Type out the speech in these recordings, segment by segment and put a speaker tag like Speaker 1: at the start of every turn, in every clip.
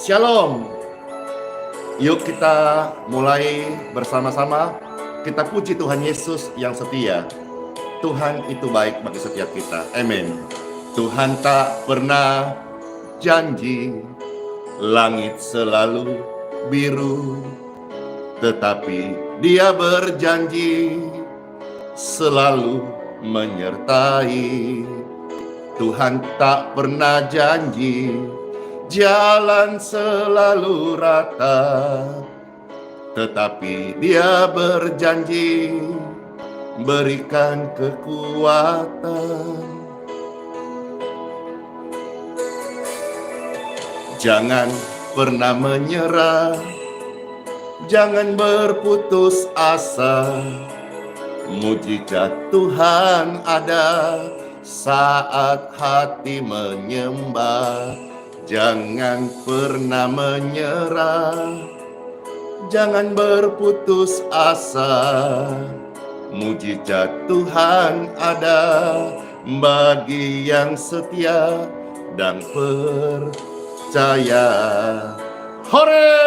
Speaker 1: Shalom. Yuk kita mulai bersama-sama. Kita puji Tuhan Yesus yang setia. Tuhan itu baik bagi setiap kita. Amin. Tuhan tak pernah janji langit selalu biru, tetapi Dia berjanji selalu menyertai. Tuhan tak pernah janji jalan selalu rata, tetapi Dia berjanji berikan kekuatan. Jangan pernah menyerah, jangan berputus asa. Mujizat Tuhan ada saat hati menyembah. Jangan pernah menyerah, jangan berputus asa. Mujizat Tuhan ada bagi yang setia dan percaya. Hore!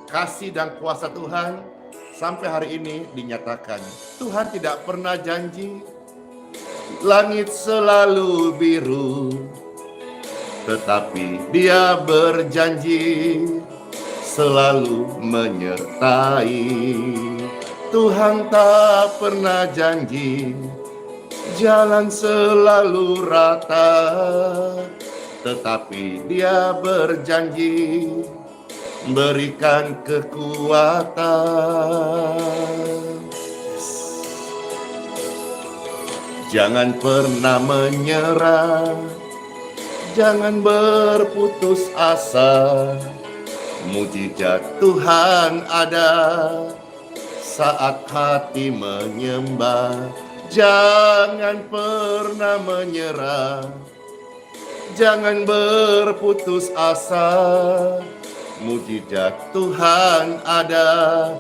Speaker 1: Kasih dan kuasa Tuhan sampai hari ini dinyatakan. Tuhan tidak pernah janji langit selalu biru, tetapi Dia berjanji selalu menyertai. Tuhan tak pernah janji jalan selalu rata, tetapi Dia berjanji berikan kekuatan. Jangan pernah menyerah, jangan berputus asa. Mujizat Tuhan ada saat hati menyembah. Jangan pernah menyerah, jangan berputus asa. Mujizat Tuhan ada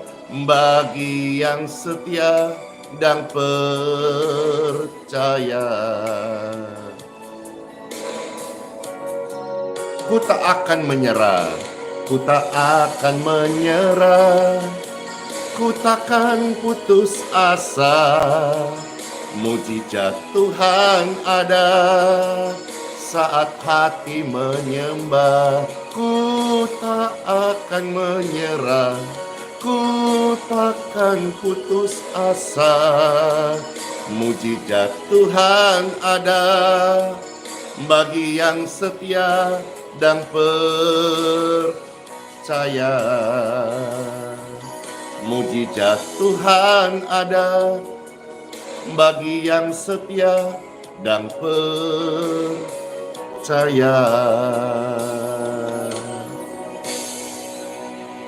Speaker 1: bagi yang setia dan percaya. Ku tak akan menyerah, ku tak akan menyerah, ku takkan putus asa. Mujizat Tuhan ada saat hati menyembah. Ku tak akan menyerah, ku takkan putus asa. Mujizat Tuhan ada bagi yang setia dan percaya. Mujizat Tuhan ada bagi yang setia dan percaya.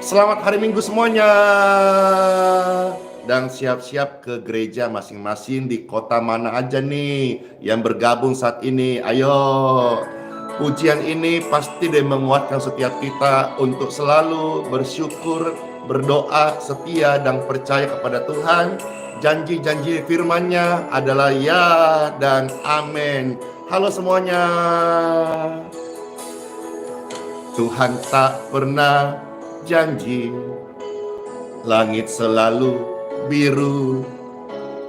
Speaker 1: Selamat hari Minggu semuanya, dan siap-siap ke gereja masing-masing di kota mana aja nih yang bergabung saat ini. Ayo, pujian ini pasti deh menguatkan setiap kita untuk selalu bersyukur, berdoa, setia dan percaya kepada Tuhan. Janji-janji firman-Nya adalah ya dan amin. Halo semuanya. Tuhan tak pernah janji langit selalu biru,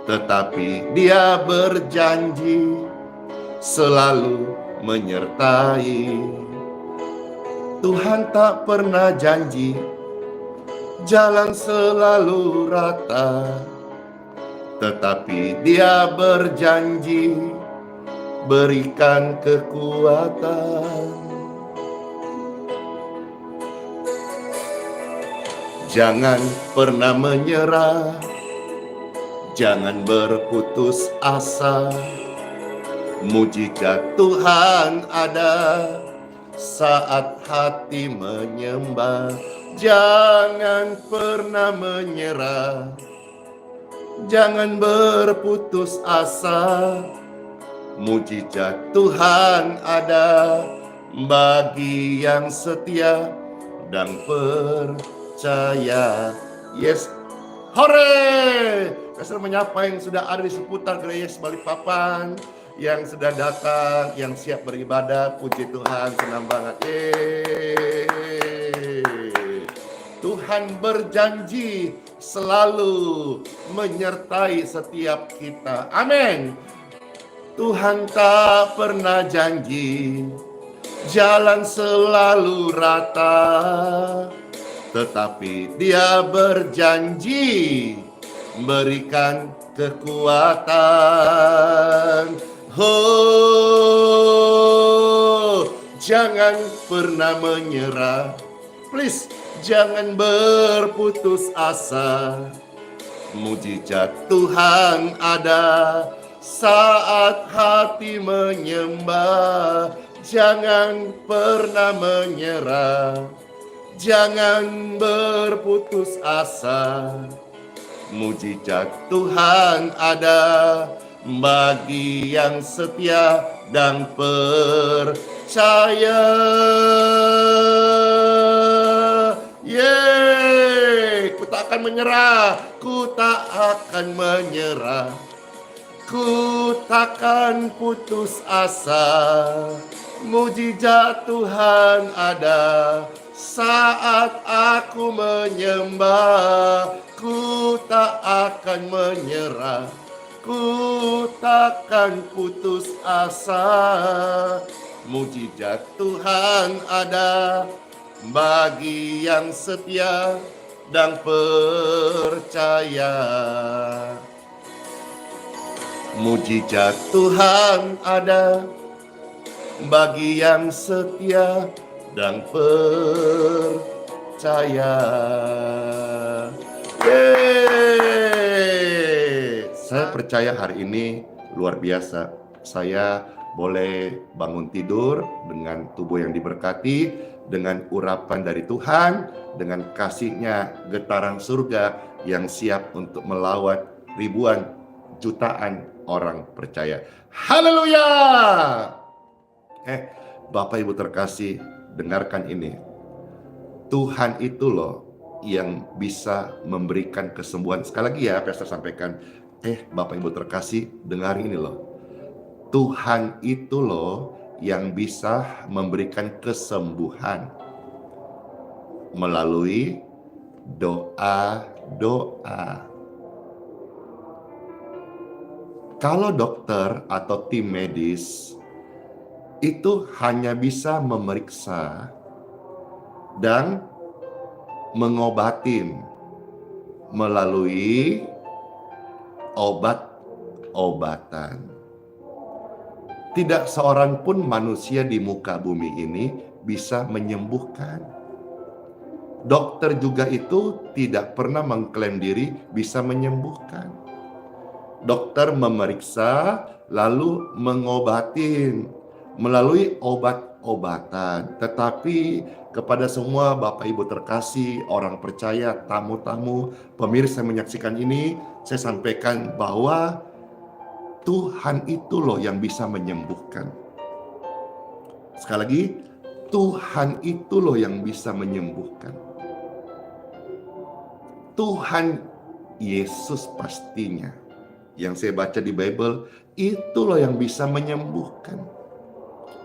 Speaker 1: tetapi Dia berjanji selalu menyertai. Tuhan tak pernah janji jalan selalu rata, tetapi Dia berjanji berikan kekuatan. Jangan pernah menyerah, jangan berputus asa. Mujizat Tuhan ada saat hati menyembah. Jangan pernah menyerah, jangan berputus asa. Mujizat Tuhan ada bagi yang setia dan percaya. Yes, hore! Saya menyapa yang sudah ada di seputar Gereja Balikpapan, yang sudah datang, yang siap beribadah. Puji Tuhan, senang banget. Tuhan berjanji selalu menyertai setiap kita. Amin. Tuhan tak pernah janji jalan selalu rata, tetapi Dia berjanji berikan kekuatan. Oh, jangan pernah menyerah. Please, jangan berputus asa. Mujizat Tuhan ada saat hati menyembah. Jangan pernah menyerah, jangan berputus asa. Mujizat Tuhan ada bagi yang setia dan percaya. Yeay, ku tak akan menyerah, ku tak akan menyerah, ku takkan putus asa. Mujizat Tuhan ada saat aku menyembah. Ku tak akan menyerah, ku takkan putus asa. Mujizat Tuhan ada bagi yang setia dan percaya. Mujizat Tuhan ada bagi yang setia dan percaya. Yeay. Saya percaya hari ini luar biasa. Saya boleh bangun tidur dengan tubuh yang diberkati, dengan urapan dari Tuhan, dengan kasih-Nya getaran surga yang siap untuk melawat ribuan, jutaan orang percaya. Haleluya! Bapak Ibu terkasih, dengarkan ini. Tuhan itu loh yang bisa memberikan kesembuhan. Sekali lagi ya, Pastor sampaikan. Bapak Ibu terkasih, dengar ini loh. Tuhan itu loh yang bisa memberikan kesembuhan melalui doa-doa. Kalau dokter atau tim medis itu hanya bisa memeriksa dan mengobatin melalui obat-obatan. Tidak seorang pun manusia di muka bumi ini bisa menyembuhkan. Dokter juga itu tidak pernah mengklaim diri bisa menyembuhkan. Dokter memeriksa lalu mengobatin melalui obat-obatan. Tetapi kepada semua Bapak Ibu terkasih, orang percaya, tamu-tamu, pemirsa yang menyaksikan ini, saya sampaikan bahwa Tuhan itu loh yang bisa menyembuhkan. Sekali lagi, Tuhan itu loh yang bisa menyembuhkan. Tuhan Yesus pastinya. Yang saya baca di Bible, itu loh yang bisa menyembuhkan.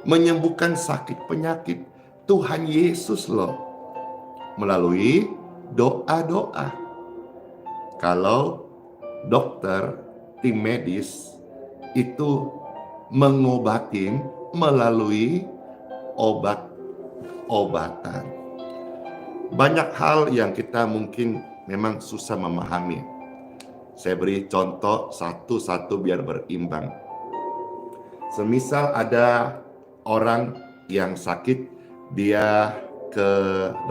Speaker 1: Menyembuhkan sakit penyakit. Tuhan Yesus loh. Melalui doa-doa. Kalau dokter, tim medis, itu mengobatin melalui obat-obatan. Banyak hal yang kita mungkin memang susah memahami. Saya beri contoh satu-satu biar berimbang. Semisal ada orang yang sakit, dia ke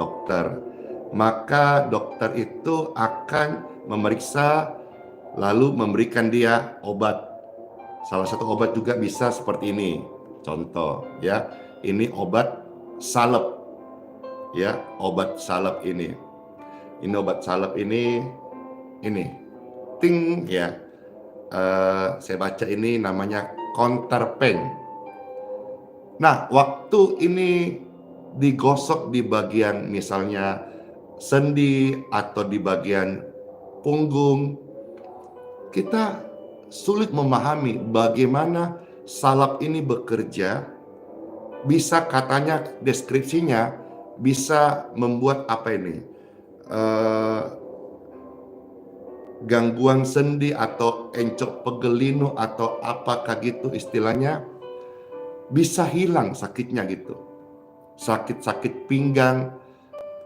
Speaker 1: dokter. Maka dokter itu akan memeriksa lalu memberikan dia obat. Salah satu obat juga bisa seperti ini. Contoh ya, ini obat salep. Ya, obat salep ini. Ini obat salep ini. Ting ya. Saya baca ini namanya Counterpain. Nah, waktu ini digosok di bagian misalnya sendi atau di bagian punggung, kita sulit memahami bagaimana salep ini bekerja, bisa katanya deskripsinya, bisa membuat apa ini, eee, gangguan sendi atau encok pegelinu atau apakah gitu istilahnya, bisa hilang sakitnya gitu. Sakit-sakit pinggang,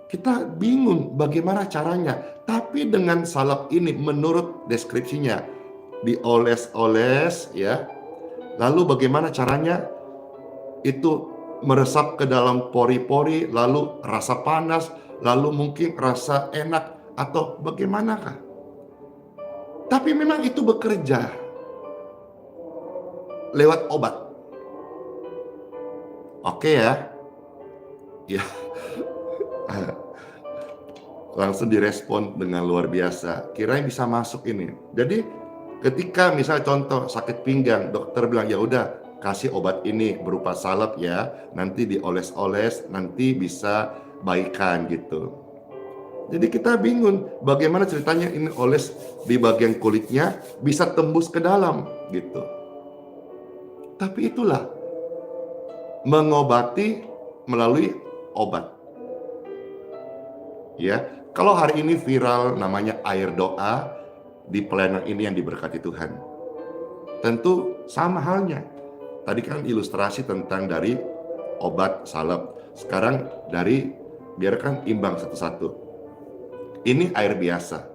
Speaker 1: kita bingung bagaimana caranya. Tapi dengan salep ini menurut deskripsinya, dioles-oles ya, lalu bagaimana caranya? Itu meresap ke dalam pori-pori, lalu rasa panas, lalu mungkin rasa enak atau bagaimanakah? Tapi memang itu bekerja lewat obat. Oke ya? Ya, langsung direspon dengan luar biasa. Kirain bisa masuk ini. Jadi ketika misalnya contoh sakit pinggang, dokter bilang ya udah kasih obat ini berupa salep ya, nanti dioles-oles, nanti bisa baikan gitu. Jadi kita bingung bagaimana ceritanya ini oles di bagian kulitnya bisa tembus ke dalam gitu. Tapi itulah mengobati melalui obat. Ya, kalau hari ini viral namanya air doa di pelayanan ini yang diberkati Tuhan. Tentu sama halnya. Tadi kan ilustrasi tentang dari obat salep. Sekarang dari biarkan imbang satu-satu. Ini air biasa.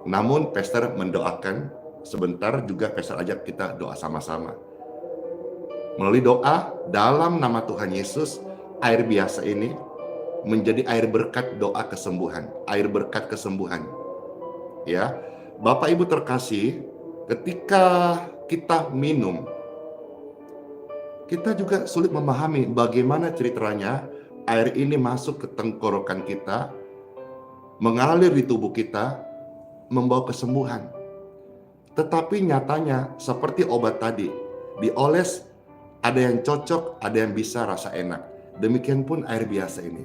Speaker 1: Namun pastor mendoakan sebentar juga pastor ajak kita doa sama-sama. Melalui doa dalam nama Tuhan Yesus, air biasa ini menjadi air berkat doa kesembuhan, air berkat kesembuhan. Ya. Bapak Ibu terkasih, ketika kita minum, kita juga sulit memahami bagaimana ceritanya air ini masuk ke tenggorokan kita, mengalir di tubuh kita, membawa kesembuhan. Tetapi nyatanya seperti obat tadi, dioles ada yang cocok, ada yang bisa rasa enak. Demikian pun air biasa ini.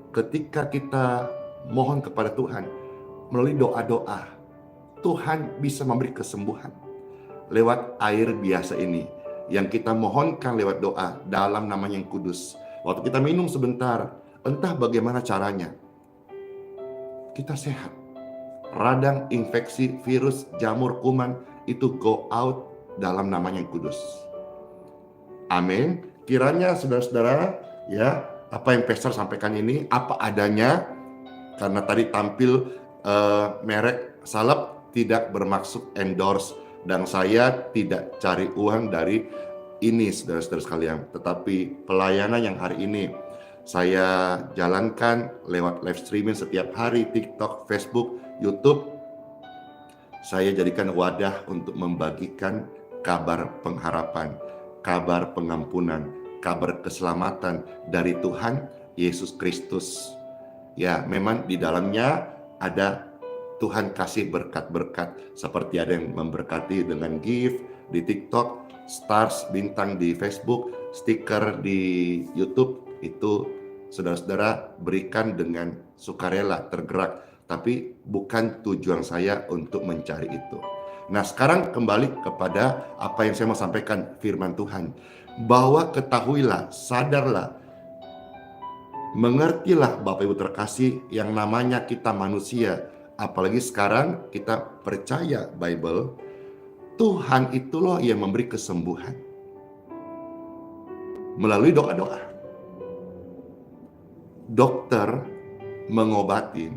Speaker 1: Ketika kita mohon kepada Tuhan melalui doa-doa, Tuhan bisa memberi kesembuhan lewat air biasa ini yang kita mohonkan lewat doa dalam namanya yang kudus. Waktu kita minum sebentar, entah bagaimana caranya, kita sehat. Radang, infeksi, virus, jamur, kuman itu go out dalam namanya yang kudus. Amin. Kiranya saudara-saudara ya, apa yang pastor sampaikan ini apa adanya, karena tadi tampil merek salep tidak bermaksud endorse dan saya tidak cari uang dari ini saudara-saudara sekalian, tetapi pelayanan yang hari ini saya jalankan lewat live streaming setiap hari, TikTok, Facebook, YouTube. Saya jadikan wadah untuk membagikan kabar pengharapan, kabar pengampunan, kabar keselamatan dari Tuhan Yesus Kristus. Ya, memang di dalamnya ada Tuhan kasih berkat-berkat, seperti ada yang memberkati dengan gift di TikTok, stars, bintang di Facebook, stiker di YouTube. Itu saudara-saudara berikan dengan sukarela, tergerak, tapi bukan tujuan saya untuk mencari itu. Nah, sekarang kembali kepada apa yang saya mau sampaikan, firman Tuhan, bahwa ketahuilah, sadarlah, mengertilah Bapak Ibu terkasih, yang namanya kita manusia, apalagi sekarang kita percaya Bible, Tuhan itu loh yang memberi kesembuhan melalui doa-doa. Dokter mengobati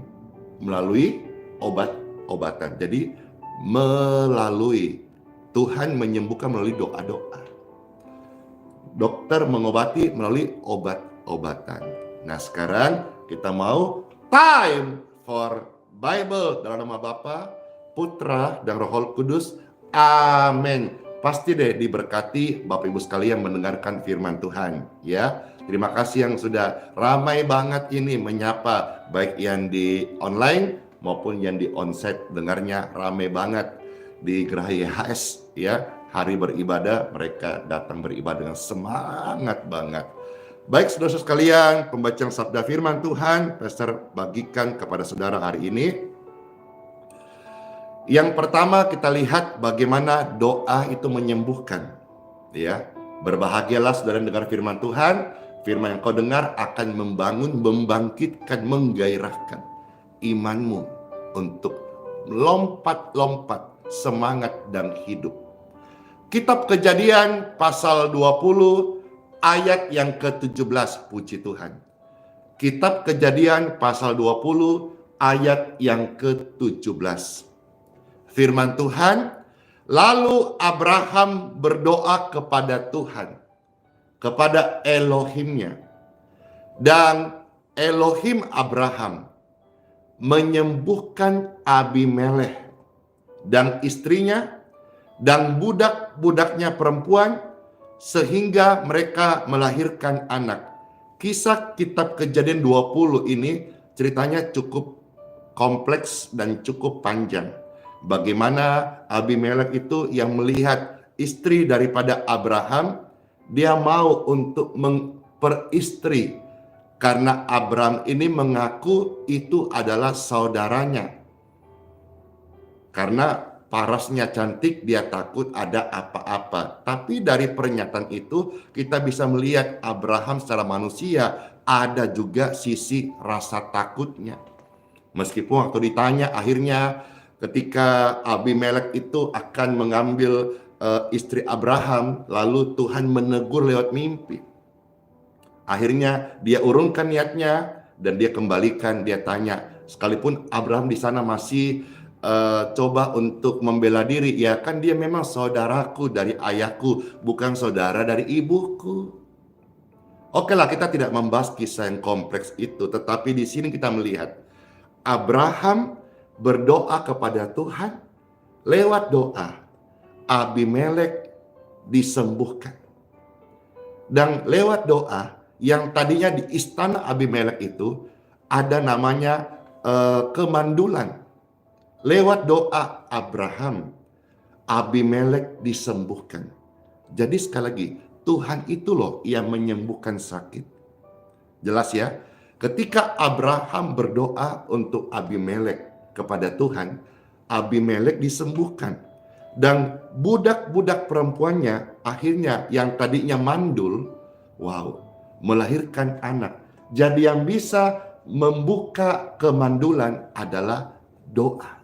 Speaker 1: melalui obat-obatan. Jadi melalui Tuhan menyembuhkan melalui doa-doa. Dokter mengobati melalui obat-obatan. Nah, sekarang kita mau time for Bible dalam nama Bapa, Putra, dan Roh Kudus. Amin. Pasti deh diberkati Bapak Ibu sekalian mendengarkan firman Tuhan ya. Terima kasih yang sudah ramai banget ini menyapa, baik yang di online maupun yang di onsite, dengarnya ramai banget di Geraha YHS ya. Hari beribadah mereka datang beribadah dengan semangat banget. Baik saudara sekalian, pembacaan sabda firman Tuhan pastor bagikan kepada saudara hari ini. Yang pertama kita lihat bagaimana doa itu menyembuhkan. Ya, berbahagialah saudara dengar firman Tuhan. Firman yang kau dengar akan membangun, membangkitkan, menggairahkan imanmu untuk lompat-lompat semangat dan hidup. Kitab Kejadian pasal 20 ayat yang ke-17, puji Tuhan. Kitab Kejadian pasal 20 ayat yang ke-17. Firman Tuhan, lalu Abraham berdoa kepada Tuhan, kepada Elohimnya. Dan Elohim Abraham menyembuhkan Abimelek dan istrinya dan budak-budaknya perempuan sehingga mereka melahirkan anak. Kisah kitab Kejadian 20 ini ceritanya cukup kompleks dan cukup panjang. Bagaimana Abimelek itu yang melihat istri daripada Abraham, dia mau untuk memperistri karena Abraham ini mengaku itu adalah saudaranya. Karena parasnya cantik, dia takut ada apa-apa. Tapi dari pernyataan itu kita bisa melihat Abraham secara manusia ada juga sisi rasa takutnya. Meskipun waktu ditanya akhirnya ketika Abimelek itu akan mengambil istri Abraham, lalu Tuhan menegur lewat mimpi. Akhirnya dia urungkan niatnya dan dia kembalikan, dia tanya. Sekalipun Abraham di sana masih coba untuk membela diri, ya kan dia memang saudaraku dari ayahku, bukan saudara dari ibuku. Oke lah, kita tidak membahas kisah yang kompleks itu, tetapi di sini kita melihat Abraham berdoa kepada Tuhan. Lewat doa Abimelek disembuhkan. Dan lewat doa yang tadinya di istana Abimelek itu ada namanya kemandulan. Lewat doa Abraham, Abimelek disembuhkan. Jadi sekali lagi, Tuhan itu loh yang menyembuhkan sakit. Jelas ya? Ketika Abraham berdoa untuk Abimelek kepada Tuhan, Abimelek disembuhkan. Dan budak-budak perempuannya akhirnya yang tadinya mandul, melahirkan anak. Jadi yang bisa membuka kemandulan adalah doa.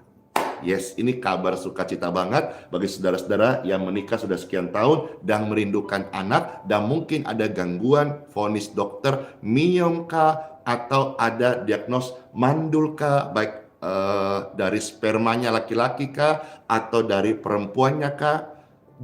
Speaker 1: Yes, ini kabar sukacita banget bagi saudara-saudara yang menikah sudah sekian tahun dan merindukan anak, dan mungkin ada gangguan vonis dokter miom kah, atau ada diagnos mandul kah, baik dari spermanya laki-laki kah atau dari perempuannya kah.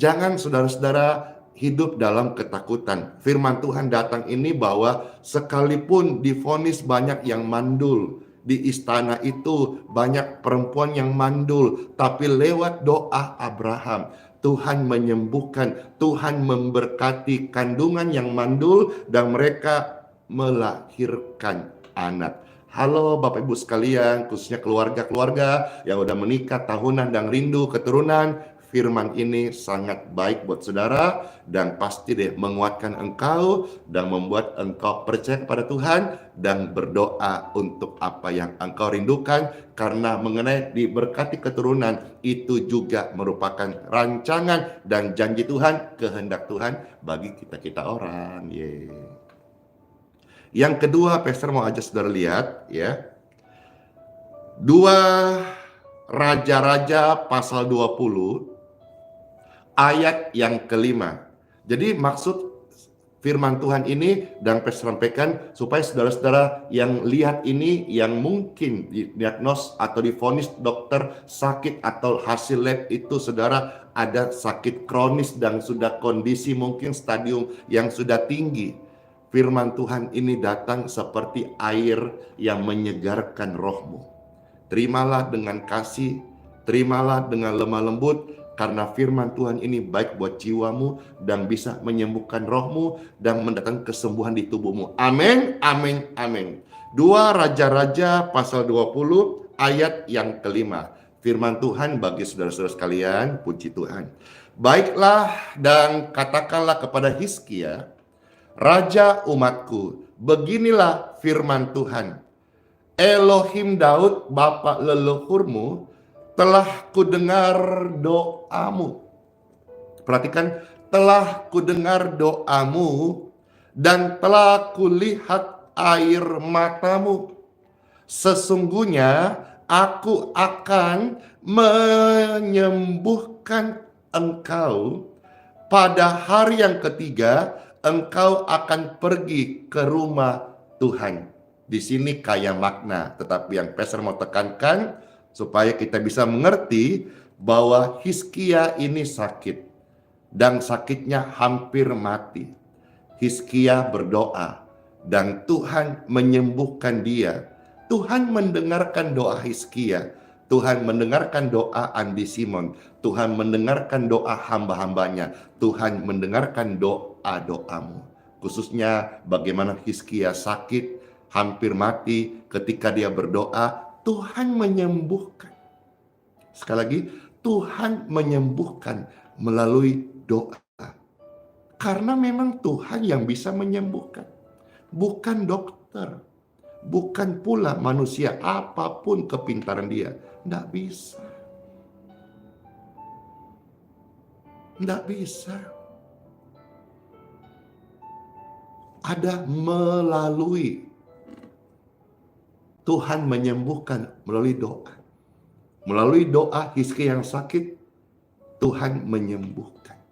Speaker 1: Jangan saudara-saudara hidup dalam ketakutan. Firman Tuhan datang ini bahwa sekalipun divonis banyak yang mandul, di istana itu banyak perempuan yang mandul, tapi lewat doa Abraham, Tuhan menyembuhkan, Tuhan memberkati kandungan yang mandul dan mereka melahirkan anak. Halo Bapak Ibu sekalian, khususnya keluarga-keluarga yang udah menikah tahunan dan rindu keturunan. Firman ini sangat baik buat saudara dan pasti deh menguatkan engkau dan membuat engkau percaya kepada Tuhan dan berdoa untuk apa yang engkau rindukan, karena mengenai diberkati keturunan itu juga merupakan rancangan dan janji Tuhan, kehendak Tuhan bagi kita-kita orang. Yang kedua, Pastor mau ajak saudara lihat ya. 2 Raja-Raja pasal 20 ayat yang kelima. Jadi maksud firman Tuhan ini dan Pastor sampaikan supaya saudara-saudara yang lihat ini, yang mungkin didiagnos atau divonis dokter sakit atau hasil lab itu saudara ada sakit kronis dan sudah kondisi mungkin stadium yang sudah tinggi. Firman Tuhan ini datang seperti air yang menyegarkan rohmu. Terimalah dengan kasih, terimalah dengan lemah lembut, karena firman Tuhan ini baik buat jiwamu dan bisa menyembuhkan rohmu dan mendatangkan kesembuhan di tubuhmu. Amin, amin, amin. 2 Raja-Raja pasal 20 ayat yang kelima. Firman Tuhan bagi saudara-saudara sekalian, puji Tuhan. Baiklah dan katakanlah kepada Hizkia, Raja umatku, beginilah firman Tuhan. Elohim Daud, bapa leluhurmu, telah kudengar doamu. Perhatikan, telah kudengar doamu dan telah kulihat air matamu. Sesungguhnya aku akan menyembuhkan engkau. Pada hari yang ketiga, engkau akan pergi ke rumah Tuhan. Di sini kaya makna, tetapi yang Pastor mau tekankan supaya kita bisa mengerti bahwa Hizkia ini sakit dan sakitnya hampir mati. Hizkia berdoa dan Tuhan menyembuhkan dia. Tuhan mendengarkan doa Hizkia. Tuhan mendengarkan doa Andi Simon. Tuhan mendengarkan doa hamba-hambanya. Tuhan mendengarkan doa-doamu. Khususnya bagaimana Hizkia sakit, hampir mati, ketika dia berdoa, Tuhan menyembuhkan. Sekali lagi, Tuhan menyembuhkan melalui doa. Karena memang Tuhan yang bisa menyembuhkan. Bukan dokter. Bukan pula manusia, apapun kepintaran dia. Nggak bisa. Nggak bisa. Ada melalui. Tuhan menyembuhkan melalui doa. Melalui doa Hizkia yang sakit, Tuhan menyembuhkan.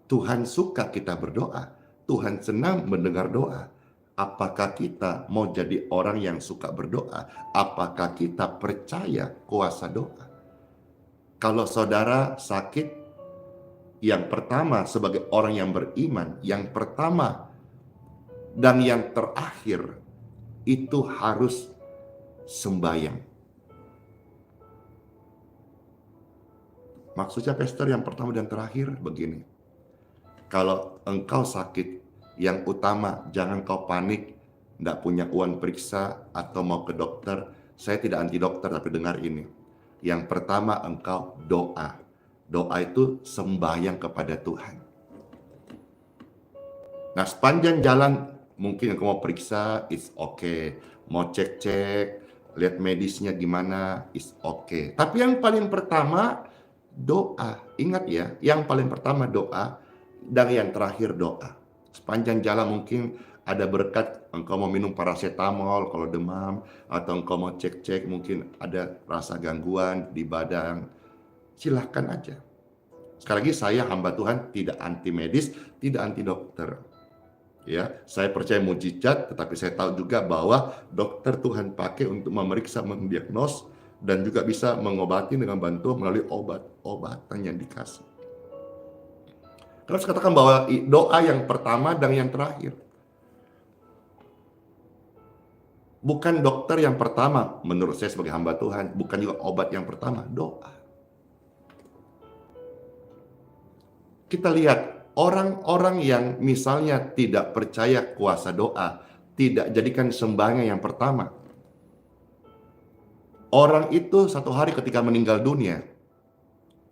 Speaker 1: Tuhan suka kita berdoa. Tuhan senang mendengar doa. Apakah kita mau jadi orang yang suka berdoa? Apakah kita percaya kuasa doa? Kalau saudara sakit, yang pertama sebagai orang yang beriman, yang pertama dan yang terakhir itu harus sembahyang. Maksudnya Pastor yang pertama dan terakhir begini. Kalau engkau sakit, yang utama jangan kau panik, tidak punya uang periksa atau mau ke dokter. Saya tidak anti dokter, tapi dengar ini. Yang pertama engkau doa. Doa itu sembahyang kepada Tuhan. Nah, sepanjang jalan mungkin engkau mau periksa, it's okay. Mau cek-cek, lihat medisnya gimana, it's okay. Tapi yang paling pertama doa. Ingat ya, yang paling pertama doa dan yang terakhir doa. Sepanjang jalan mungkin ada berkat, engkau mau minum paracetamol kalau demam, atau engkau mau cek-cek mungkin ada rasa gangguan di badan, silahkan aja. Sekali lagi saya hamba Tuhan tidak anti medis, tidak anti dokter. Ya, saya percaya mujizat, tetapi saya tahu juga bahwa dokter Tuhan pakai untuk memeriksa, mendiagnos, dan juga bisa mengobati dengan bantuan melalui obat-obatan yang dikasih. Terus katakan bahwa doa yang pertama dan yang terakhir. Bukan dokter yang pertama, menurut saya sebagai hamba Tuhan. Bukan juga obat yang pertama, doa. Kita lihat, orang-orang yang misalnya tidak percaya kuasa doa, tidak jadikan sembahyang yang pertama. Orang itu satu hari ketika meninggal dunia,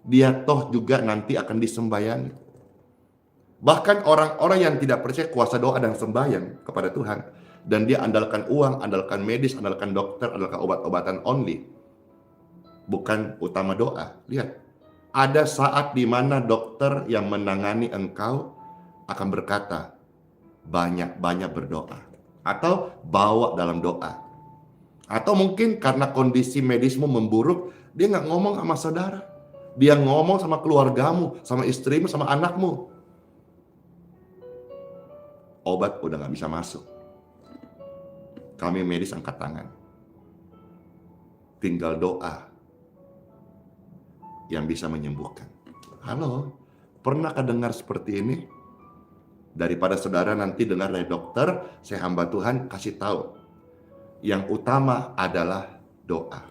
Speaker 1: dia toh juga nanti akan disembahyangi. Bahkan orang-orang yang tidak percaya kuasa doa dan sembahyang kepada Tuhan, dan dia andalkan uang, andalkan medis, andalkan dokter, andalkan obat-obatan only, bukan utama doa. Lihat, ada saat di mana dokter yang menangani engkau akan berkata, banyak-banyak berdoa, atau bawa dalam doa. Atau mungkin karena kondisi medismu memburuk, dia nggak ngomong sama saudara, dia ngomong sama keluargamu, sama istrimu, sama anakmu. Obat udah nggak bisa masuk. Kami medis angkat tangan. Tinggal doa yang bisa menyembuhkan. Halo, pernahkah dengar seperti ini? Daripada saudara nanti dengar dari dokter, saya hamba Tuhan kasih tahu. Yang utama adalah doa.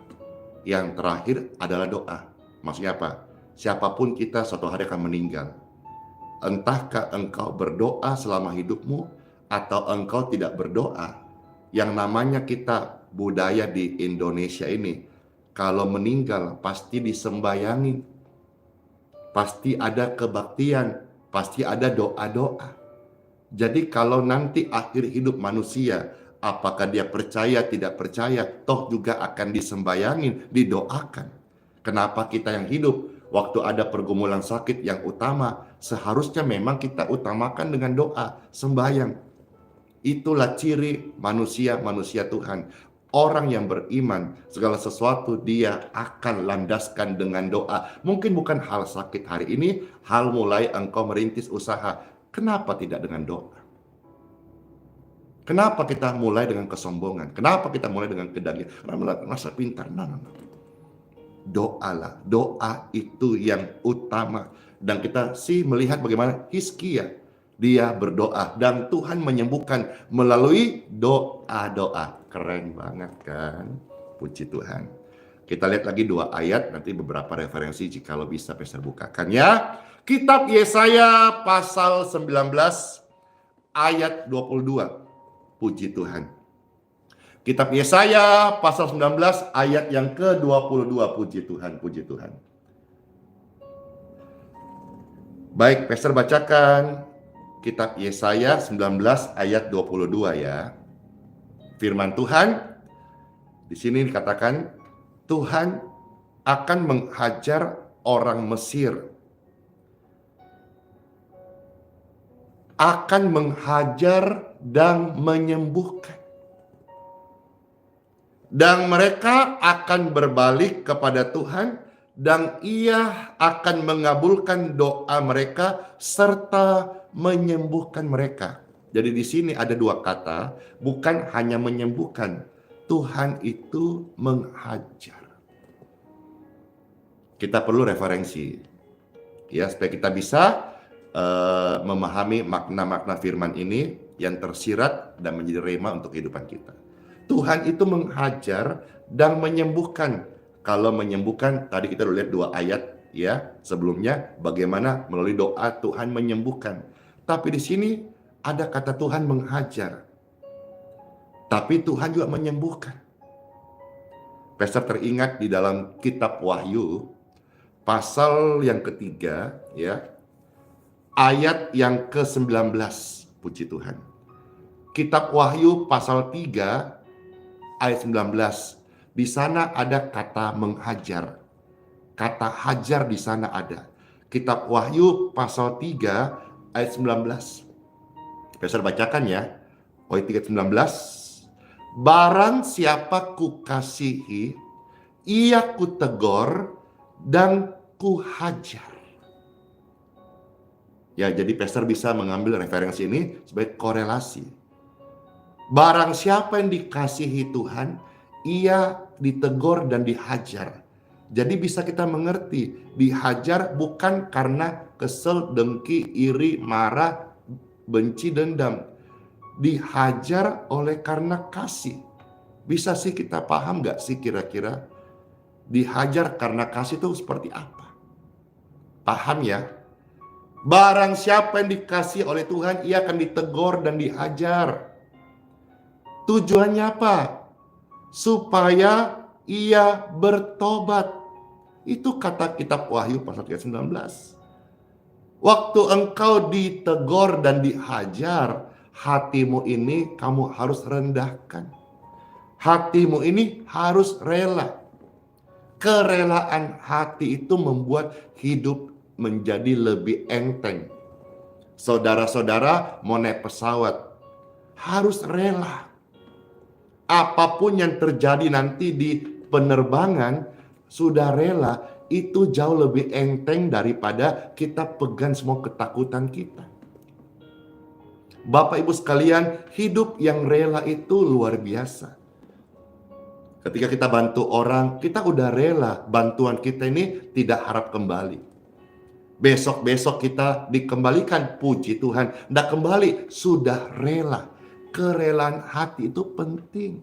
Speaker 1: Yang terakhir adalah doa. Maksudnya apa? Siapapun kita suatu hari akan meninggal. Entahkah engkau berdoa selama hidupmu atau engkau tidak berdoa. Yang namanya kita budaya di Indonesia ini, kalau meninggal pasti disembayangi, pasti ada kebaktian, pasti ada doa-doa. Jadi kalau nanti akhir hidup manusia, apakah dia percaya tidak percaya, toh juga akan disembayangin, didoakan. Kenapa kita yang hidup waktu ada pergumulan sakit yang utama Seharusnya memang kita utamakan dengan doa, sembahyang. Itulah ciri manusia Tuhan. Orang yang beriman, segala sesuatu dia akan landaskan dengan doa. Mungkin bukan hal sakit hari ini, hal mulai engkau merintis usaha. Kenapa tidak dengan doa? Kenapa kita mulai dengan kesombongan? Kenapa kita mulai dengan kedagingan? Karena merasa pintar. No. Doalah. Doa itu yang utama. Dan kita melihat bagaimana Hizkia. Dia berdoa dan Tuhan menyembuhkan melalui doa-doa. Keren banget kan? Puji Tuhan. Kita lihat lagi 2 ayat, nanti beberapa referensi jika lo bisa Pastor bukakan ya. Kitab Yesaya pasal 19 ayat 22. Puji Tuhan. Kitab Yesaya pasal 19 ayat yang ke-22. Puji Tuhan, puji Tuhan. Baik, Pastor bacakan Kitab Yesaya 19 ayat 22 ya. Firman Tuhan di sini dikatakan Tuhan akan menghajar orang Mesir. Akan menghajar dan menyembuhkan. Dan mereka akan berbalik kepada Tuhan dan Ia akan mengabulkan doa mereka serta menyembuhkan mereka. Jadi di sini ada 2 kata, bukan hanya menyembuhkan. Tuhan itu menghajar. Kita perlu referensi. Ya, supaya kita bisa memahami makna-makna firman ini yang tersirat dan menjadi rema untuk kehidupan kita. Tuhan itu menghajar dan menyembuhkan. Kalau menyembuhkan, tadi kita udah lihat 2 ayat ya sebelumnya, bagaimana melalui doa Tuhan menyembuhkan. Tapi di sini ada kata Tuhan menghajar. Tapi Tuhan juga menyembuhkan. Pastor teringat di dalam kitab Wahyu pasal yang ketiga ya, ayat yang ke-19. Puji Tuhan. Kitab Wahyu pasal 3 ayat 19. Di sana ada kata menghajar. Kata hajar di sana ada. Kitab Wahyu pasal 3 ayat 19. Pastor bacakan ya. Wahyu 3:19. Barang siapa kukasihi, ia kutegor dan kuhajar. Ya, jadi Pastor bisa mengambil referensi ini sebagai korelasi. Barang siapa yang dikasihi Tuhan, ia ditegur dan dihajar. Jadi bisa kita mengerti, dihajar bukan karena kesel, dengki, iri, marah, benci, dendam. Dihajar oleh karena kasih. Bisa sih kita paham gak sih kira-kira dihajar karena kasih itu seperti apa? Paham ya? Barang siapa yang dikasih oleh Tuhan, ia akan ditegur dan dihajar. Tujuannya apa? Supaya ia bertobat. Itu kata kitab Wahyu pasal 19. Waktu engkau ditegur dan dihajar, hatimu ini kamu harus rendahkan. Hatimu ini harus rela. Kerelaan hati itu membuat hidup menjadi lebih enteng. Saudara-saudara mau naik pesawat, harus rela. Apapun yang terjadi nanti di penerbangan, sudah rela, itu jauh lebih enteng daripada kita pegang semua ketakutan kita. Bapak Ibu sekalian, hidup yang rela itu luar biasa. Ketika kita bantu orang, kita udah rela bantuan kita ini tidak harap kembali. Besok-besok kita dikembalikan, puji Tuhan. Nggak kembali, sudah rela. Kerelaan hati itu penting.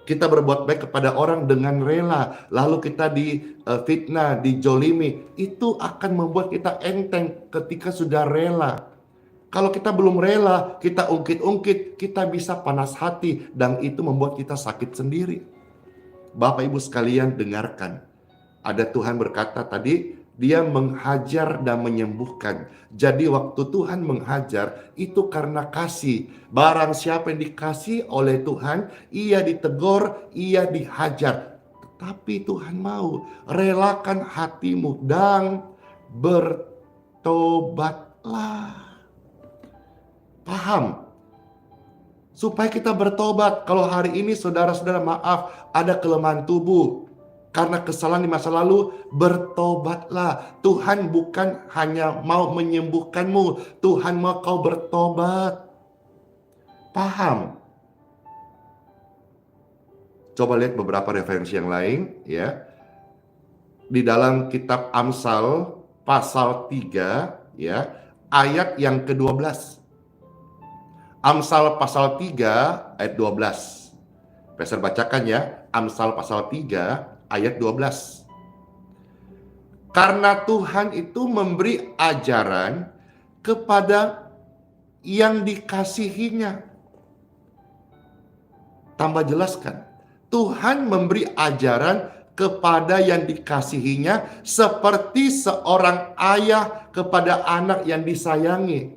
Speaker 1: Kita berbuat baik kepada orang dengan rela. Lalu kita difitnah, dijolimi. Itu akan membuat kita enteng ketika sudah rela. Kalau kita belum rela, kita ungkit-ungkit, kita bisa panas hati. Dan itu membuat kita sakit sendiri. Bapak Ibu sekalian dengarkan. Ada Tuhan berkata tadi, Dia menghajar dan menyembuhkan. Jadi waktu Tuhan menghajar, itu karena kasih. Barang siapa yang dikasih oleh Tuhan, ia ditegur, ia dihajar. Tapi Tuhan mau relakan hatimu dan bertobat. bertobatlah. Paham? Supaya kita bertobat. Kalau hari ini saudara-saudara maaf, ada kelemahan tubuh karena kesalahan di masa lalu, bertobatlah. Tuhan bukan hanya mau menyembuhkanmu, Tuhan mau kau bertobat. Paham? Coba lihat beberapa referensi yang lain ya. Di dalam kitab Amsal pasal 3 ya, ayat yang ke-12. Amsal pasal 3 ayat 12. Pastor bacakan ya, Amsal pasal 3 ayat 12. Karena Tuhan itu memberi ajaran kepada yang dikasihinya. Tambah jelaskan. Tuhan memberi ajaran kepada yang dikasihinya seperti seorang ayah kepada anak yang disayangi.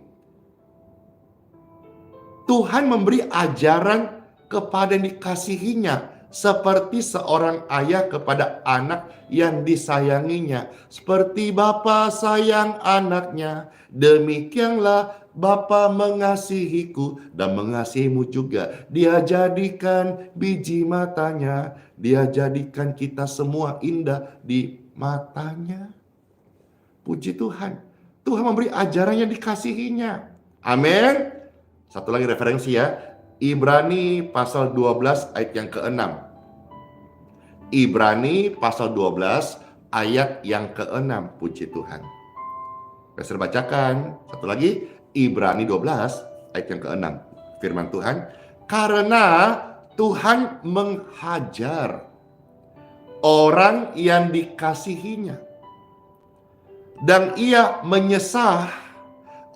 Speaker 1: Tuhan memberi ajaran kepada yang dikasihinya seperti seorang ayah kepada anak yang disayanginya. Seperti bapa sayang anaknya, demikianlah Bapa mengasihiku dan mengasihimu juga. Dia jadikan biji matanya, Dia jadikan kita semua indah di matanya. Puji Tuhan. Tuhan memberi ajaran yang dikasihinya. Amin. Satu lagi referensi ya. Ibrani pasal 12 ayat yang ke-6. Ibrani pasal 12 ayat yang ke-6. Puji Tuhan. Pastor bacakan. Satu lagi. Ibrani 12 ayat yang ke-6. Firman Tuhan. Karena Tuhan menghajar orang yang dikasihinya. Dan ia menyesah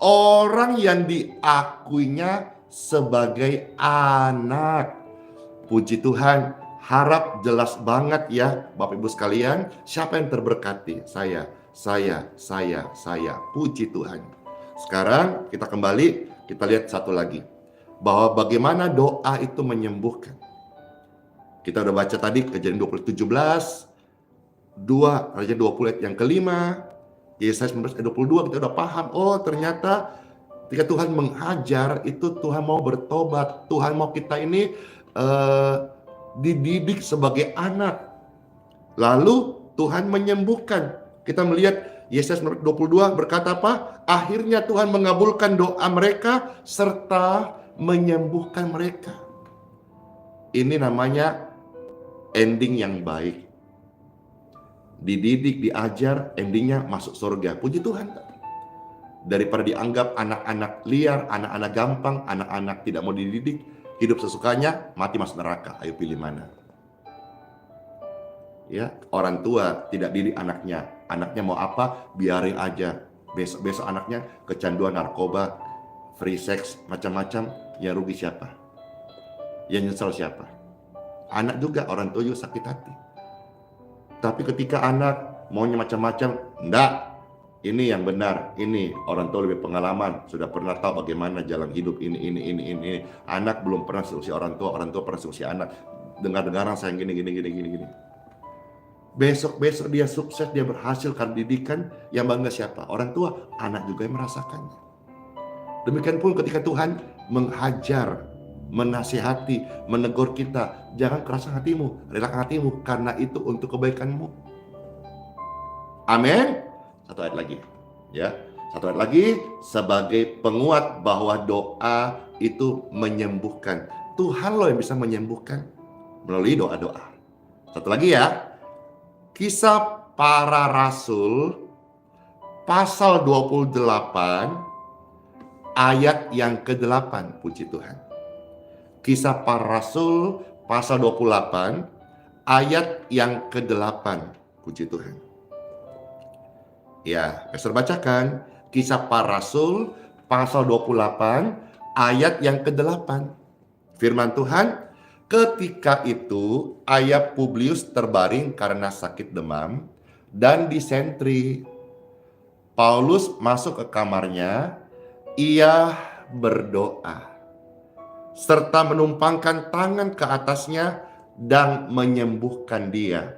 Speaker 1: orang yang diakuinya sebagai anak. Puji Tuhan, harap jelas banget ya Bapak Ibu sekalian, siapa yang terberkati? Saya. Puji Tuhan. Sekarang kita kembali, kita lihat satu lagi. Bahwa bagaimana doa itu menyembuhkan. Kita udah baca tadi Kejadian 17, 2 Raja 20 ayat yang kelima, Yesaya 19 ayat 22 kita udah paham. Oh ternyata ketika Tuhan menghajar itu Tuhan mau bertobat. Tuhan mau kita ini dididik sebagai anak. Lalu Tuhan menyembuhkan. Kita melihat Yesaya 22 berkata apa? Akhirnya Tuhan mengabulkan doa mereka serta menyembuhkan mereka. Ini namanya ending yang baik. Dididik, diajar, endingnya masuk surga. Puji Tuhan. Daripada dianggap anak-anak liar, anak-anak gampang, anak-anak tidak mau dididik, hidup sesukanya, mati masuk neraka. Ayo pilih mana? Ya, orang tua tidak didik anaknya. Anaknya mau apa? Biarin aja. Besok anaknya kecanduan narkoba, free sex, macam-macam. Yang rugi siapa? Yang nyesel siapa? Anak juga, orang tua juga sakit hati. Tapi ketika anak maunya macam-macam, enggak. Ini yang benar. Ini orang tua lebih pengalaman, sudah pernah tahu bagaimana jalan hidup ini. Anak belum pernah solusi orang tua pernah solusi anak. Dengar-dengaran sayang gini. Besok dia sukses, dia berhasil karena didikan, yang bangga siapa? Orang tua, anak juga yang merasakannya. Demikian pun ketika Tuhan menghajar, menasihati, menegur kita, jangan keraskan hatimu, relakan hatimu, karena itu untuk kebaikanmu. Amin. Satu ayat lagi, ya. Satu ayat lagi, sebagai penguat bahwa doa itu menyembuhkan. Tuhan loh yang bisa menyembuhkan melalui doa-doa. Satu lagi ya, Kisah Para Rasul pasal 28 ayat yang ke-8. Puji Tuhan. Kisah Para Rasul pasal 28 ayat yang ke-8. Puji Tuhan. Ya, Pastor bacakan Kisah Para Rasul pasal 28 ayat yang ke-8. Firman Tuhan, ketika itu ayah Publius terbaring karena sakit demam dan disentri. Paulus masuk ke kamarnya, ia berdoa serta menumpangkan tangan ke atasnya dan menyembuhkan dia.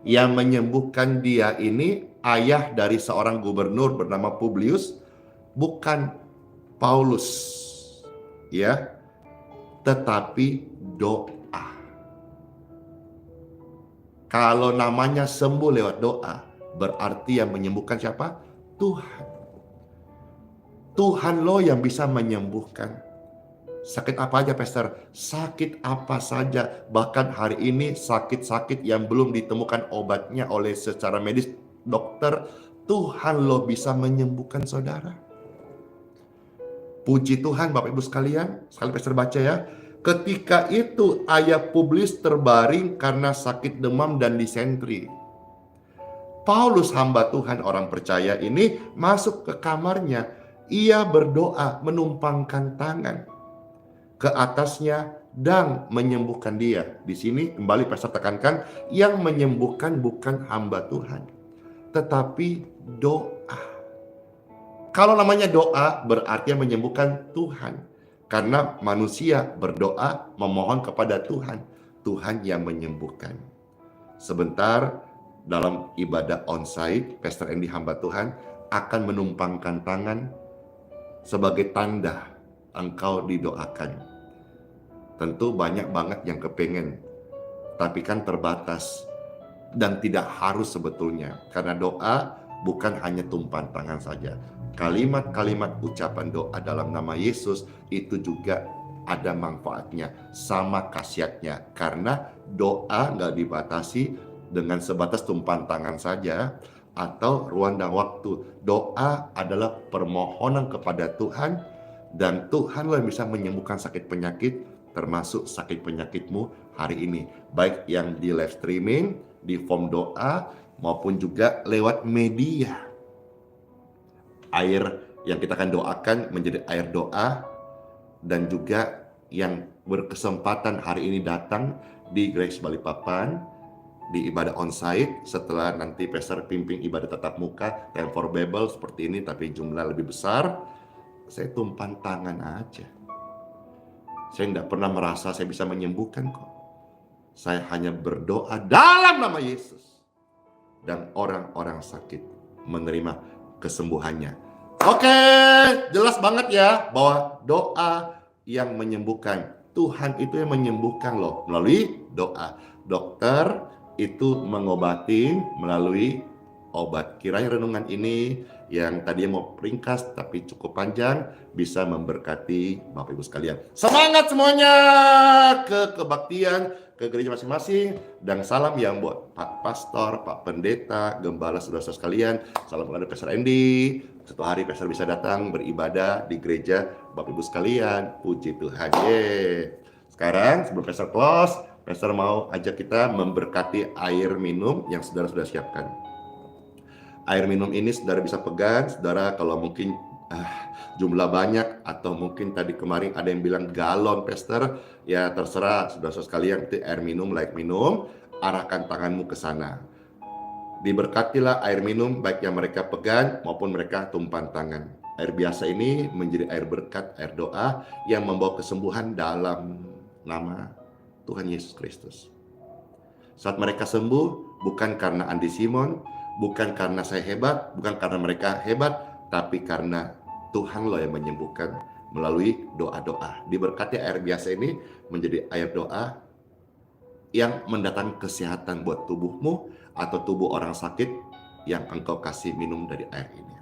Speaker 1: Yang menyembuhkan dia ini ayah dari seorang gubernur bernama Publius bukan Paulus, ya, tetapi doa. Kalau namanya sembuh lewat doa, berarti yang menyembuhkan siapa? Tuhan. Tuhan loh yang bisa menyembuhkan. Sakit apa aja, Pastor? Sakit apa saja. Bahkan hari ini sakit-sakit yang belum ditemukan obatnya oleh secara medis dokter, Tuhan loh bisa menyembuhkan saudara. Puji Tuhan Bapak Ibu sekalian, sekali Pastor baca ya. Ketika itu ayah Publius terbaring karena sakit demam dan disentri. Paulus hamba Tuhan orang percaya ini masuk ke kamarnya. Ia berdoa menumpangkan tangan ke atasnya dan menyembuhkan dia. Di sini kembali Pastor tekankan, yang menyembuhkan bukan hamba Tuhan, tetapi doa. Kalau namanya doa, berarti yang menyembuhkan Tuhan. Karena manusia berdoa memohon kepada Tuhan. Tuhan yang menyembuhkan. Sebentar dalam ibadah onsite, Pastor Andy hamba Tuhan akan menumpangkan tangan sebagai tanda engkau didoakan. Tentu banyak banget yang kepengen, tapi kan terbatas dan tidak harus sebetulnya. Karena doa bukan hanya tumpahan tangan saja. Kalimat-kalimat ucapan doa dalam nama Yesus itu juga ada manfaatnya, sama khasiatnya. Karena doa nggak dibatasi dengan sebatas tumpahan tangan saja atau ruang dan waktu. Doa adalah permohonan kepada Tuhan, dan Tuhanlah yang bisa menyembuhkan sakit penyakit, termasuk sakit penyakitmu hari ini. Baik yang di live streaming, di form doa, maupun juga lewat media. Air yang kita akan doakan menjadi air doa, dan juga yang berkesempatan hari ini datang di Grace Balikpapan di ibadah onsite, setelah nanti Pastor pimpin ibadah tatap muka yang for Bible seperti ini tapi jumlah lebih besar, saya tumpang tangan aja. Saya tidak pernah merasa saya bisa menyembuhkan kok. Saya hanya berdoa dalam nama Yesus, dan orang-orang sakit menerima kesembuhannya. Oke, jelas banget ya bahwa doa yang menyembuhkan. Tuhan itu yang menyembuhkan loh melalui doa. Dokter itu mengobati melalui obat. Kiranya renungan ini yang tadinya mau ringkas tapi cukup panjang bisa memberkati Bapak Ibu sekalian. Semangat semuanya ke kebaktian, ke gereja masing-masing, dan salam yang buat Pak Pastor, Pak Pendeta, Gembala, saudara-saudara sekalian. Salam kepada Pastor Andy. Satu hari Pastor bisa datang beribadah di gereja Bapak Ibu sekalian. Puji Tuhan. Sekarang sebelum Pastor close, Pastor mau ajak kita memberkati air minum yang saudara sudah siapkan. Air minum ini saudara bisa pegang, saudara kalau mungkin jumlah banyak, atau mungkin tadi kemarin ada yang bilang galon, Pastor, ya terserah saudara-saudara sekalian, itu air minum, layak minum, arahkan tanganmu ke sana. Diberkatilah air minum baik yang mereka pegang maupun mereka tumpah tangan. Air biasa ini menjadi air berkat, air doa yang membawa kesembuhan dalam nama Tuhan Yesus Kristus. Saat mereka sembuh, bukan karena Andi Simon, bukan karena saya hebat, bukan karena mereka hebat, tapi karena Tuhan loh yang menyembuhkan melalui doa-doa. Diberkati air biasa ini menjadi air doa yang mendatangkan kesehatan buat tubuhmu atau tubuh orang sakit yang engkau kasih minum dari air ini.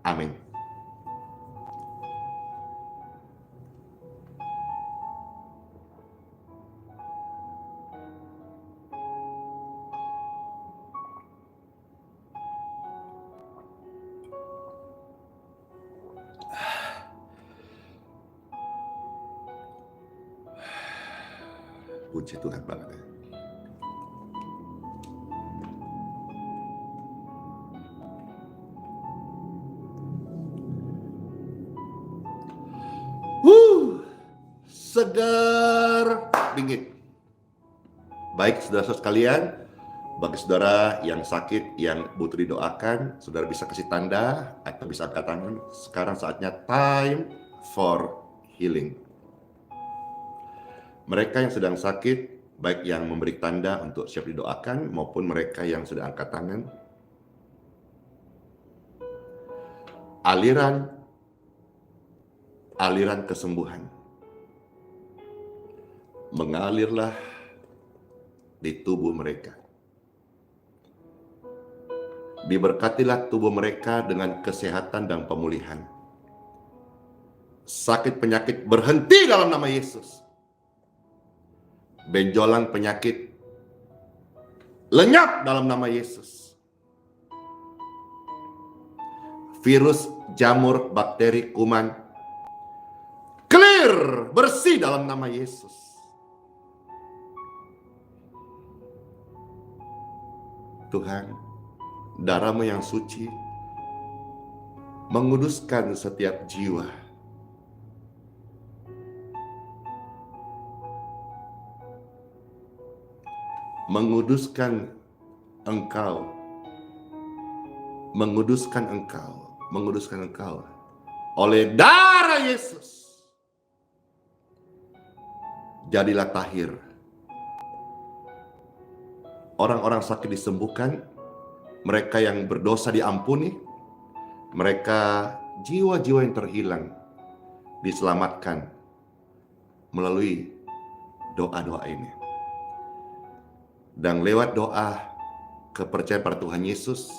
Speaker 1: Amin. Puji Tuhan banget ya. Segar dingin. Baik saudara-saudara sekalian, bagi saudara yang sakit, yang butuh didoakan, saudara bisa kasih tanda atau bisa angkat tangan. Sekarang saatnya time for healing. Mereka yang sedang sakit, baik yang memberi tanda untuk siap didoakan, maupun mereka yang sudah angkat tangan, aliran kesembuhan mengalirlah di tubuh mereka. Diberkatilah tubuh mereka dengan kesehatan dan pemulihan. Sakit penyakit berhenti dalam nama Yesus. Benjolan penyakit lenyap dalam nama Yesus. Virus, jamur, bakteri, kuman clear, bersih dalam nama Yesus. Tuhan, darah-Mu yang suci menguduskan setiap jiwa. Menguduskan Engkau oleh darah Yesus. Jadilah tahir. Orang-orang sakit disembuhkan, mereka yang berdosa diampuni, mereka jiwa-jiwa yang terhilang diselamatkan melalui doa-doa ini. Dan lewat doa kepercayaan pada Tuhan Yesus,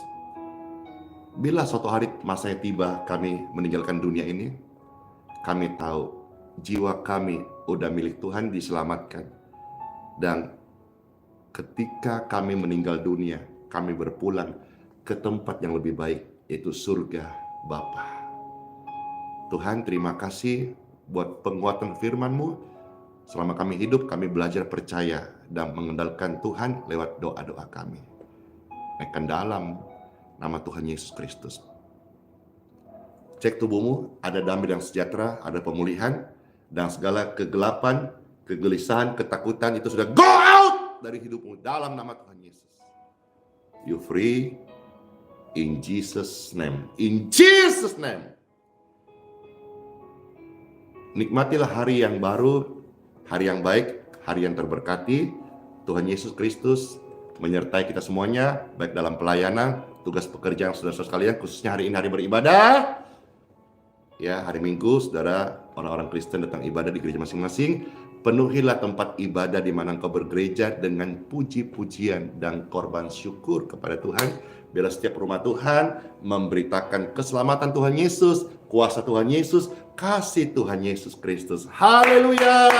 Speaker 1: bila suatu hari masanya tiba kami meninggalkan dunia ini, kami tahu jiwa kami udah milik Tuhan, diselamatkan. Dan ketika kami meninggal dunia, kami berpulang ke tempat yang lebih baik, yaitu surga Bapa. Tuhan, terima kasih buat penguatan firman-Mu. Selama kami hidup, kami belajar percaya dan mengandalkan Tuhan lewat doa-doa kami. Akan dalam nama Tuhan Yesus Kristus. Cek tubuhmu, ada damai dan sejahtera, ada pemulihan, dan segala kegelapan, kegelisahan, ketakutan itu sudah go out dari hidupmu dalam nama Tuhan Yesus. You free in Jesus name. In Jesus name. Nikmatilah hari yang baru, hari yang baik, hari yang terberkati. Tuhan Yesus Kristus menyertai kita semuanya, baik dalam pelayanan, tugas pekerjaan saudara-saudara sekalian, khususnya hari ini hari beribadah. Ya, hari Minggu, saudara, orang-orang Kristen datang ibadah di gereja masing-masing. Penuhilah tempat ibadah di mana engkau bergereja dengan puji-pujian dan korban syukur kepada Tuhan. Biarlah setiap rumah Tuhan memberitakan keselamatan Tuhan Yesus, kuasa Tuhan Yesus, kasih Tuhan Yesus Kristus. Haleluya!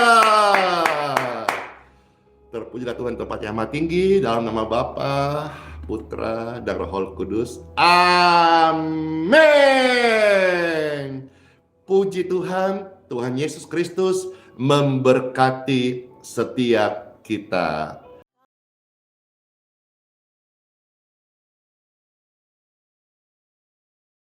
Speaker 1: Terpujilah Tuhan tempat yang amat tinggi, dalam nama Bapa, Putra, dan Roh Kudus. Amin. Puji Tuhan, Tuhan Yesus Kristus memberkati setiap kita.